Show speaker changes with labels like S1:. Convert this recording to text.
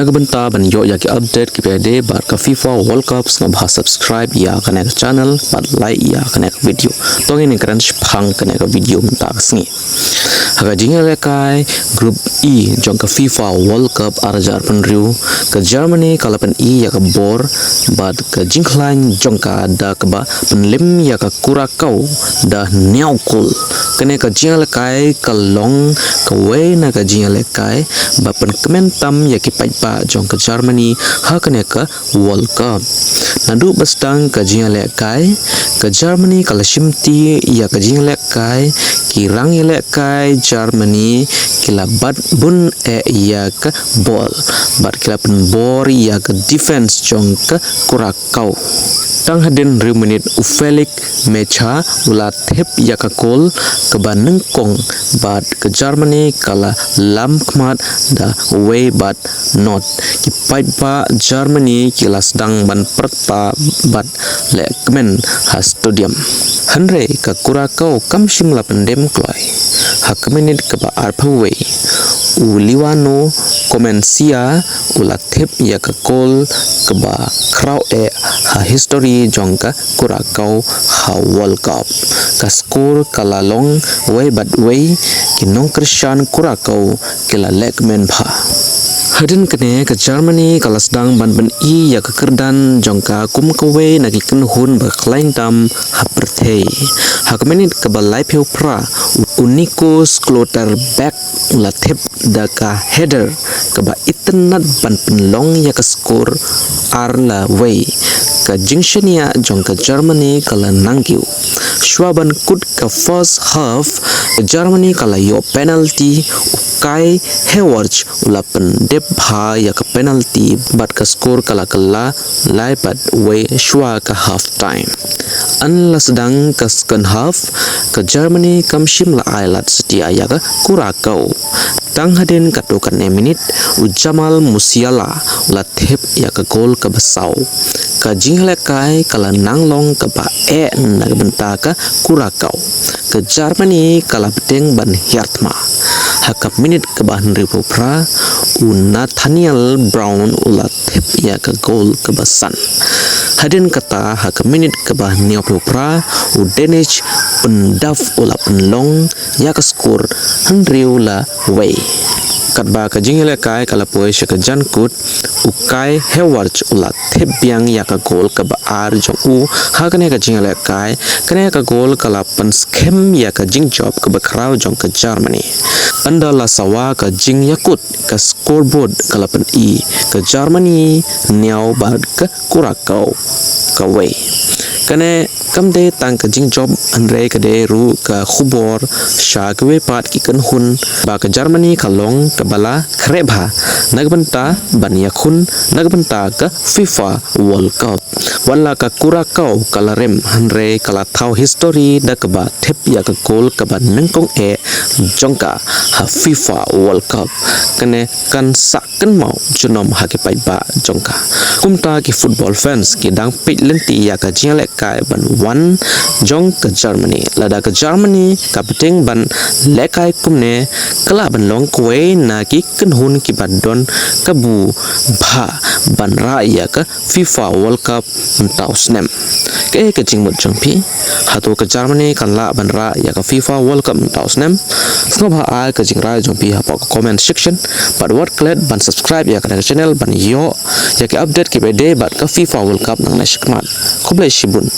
S1: Nagbenta ban yo ya ki update ki pede bar ka FIFA World Cup nga bha subscribe ya kana ka channel bat like ya kana ka video tong ini kran phang kana ka video ta sngi haga jinga le kai group E jong ka FIFA World Cup arjar pan riu ka Germany kala pan E ya ka bor bat ka jingklan jong ka da ka ba pan lim ya ka kura kau da nyau kul kane ka jinga le kai ka long ka we na ka jinga le kai ba pan kementam ya ki pa jong ka Germany ha kane ka World Cup nadu bastang ka jinga le kai ka Germany kala shimti ya ka jinga le kai ki rang le kai Germany kila bat bun ya ka ball bat kila pen bor ya ka defense jong ka kurakau tang hadin remunit ufelik mecha ula thep ya ka kol ka baneng kong bat ka Germany kala lam khmat da way bat not ki pipe ba Germany kila sedang ban perta bat le kemen ha stadium hanre ka kurakau kam shimla pendem kloi ha kemenit ka ba arpawe uliwano komensia ula thep ya ka kol ka ba kraw ha history jongka kurakau ha World Cup ka score kala long way but way kinong Christian kurakau kila lekmen bha hadin kene ka Germany kala sedang ban ban I ya ka kerdan jongka kum ka we na ki ken hun ba klain tam ha perthei ha kemenit ka ba live heu pra uniko skloter back ula thep da ka header ka ba itnat ban pen long ya ka score ar la way ka jingshania jongka Germany kala nangkiu shwaban kut ka first half Germany kala yo penalty kai Havertz ulapan dep bha ya ka penalty bat ka score kala lai pat way shwa ka half time an la sedang ka second half ka Germany kam shim la ailat setia ya ka kurakau tang hadin katokan minit Jamal Musiala ula thep ya ka gol ka basau ka jingle kai kala nanglong ka ba na benta ka kurakau ka Germany kala beteng ban Hiertma hakap minit ke bahan ribu pra Nathaniel Brown ula thep ya ke gol ke basan hadin kata hakap minit ke bahan nioplu pra Danish pendaf ula penlong ya ke skor handriu la way katba ka jingile kai kala poe ka jankut ukai Havertz ula thep biang ya ka gol ka ba ar jong u ha kane ka jingile kai kane ka gol kala pan schem ya ka jing job ka ba khrau jong ka Germany anda la sawa ka jing yakut ka scoreboard kala pan I ka Germany niau ba ka kurakau ka way kane kamde tang ka jing job andre ka de ru ka khubor sha ka we pat ki kan hun ba ka Germany ka long ka bala krebha nagbanta ban yakhun nagbanta ka FIFA World Cup wala ka kurakau kala rem hanre kala thau history da ka ba thep ya ka gol ka ba nangkong jongka ha FIFA World Cup kane kan sak kan mau junom ha ke pai ba jongka kumta ki football fans ki dang pit lenti ya ka jingle kai ban wan jong ka Germany lada ka Germany ka beteng ban lekai kumne kala ban long kwe na ki kan hun ki ban don kabu bha ban ra ya ka FIFA World Cup tau snem ke jing mut jong pi hato ka Germany kan la ban ra ya ka FIFA World Cup tau snem snobha a ka jing ra jong pi ha pa comment section but what glad ban subscribe ya ka channel ban yo ya ke update ki bede bat ka FIFA World Cup nang na shikmat khoblai shibun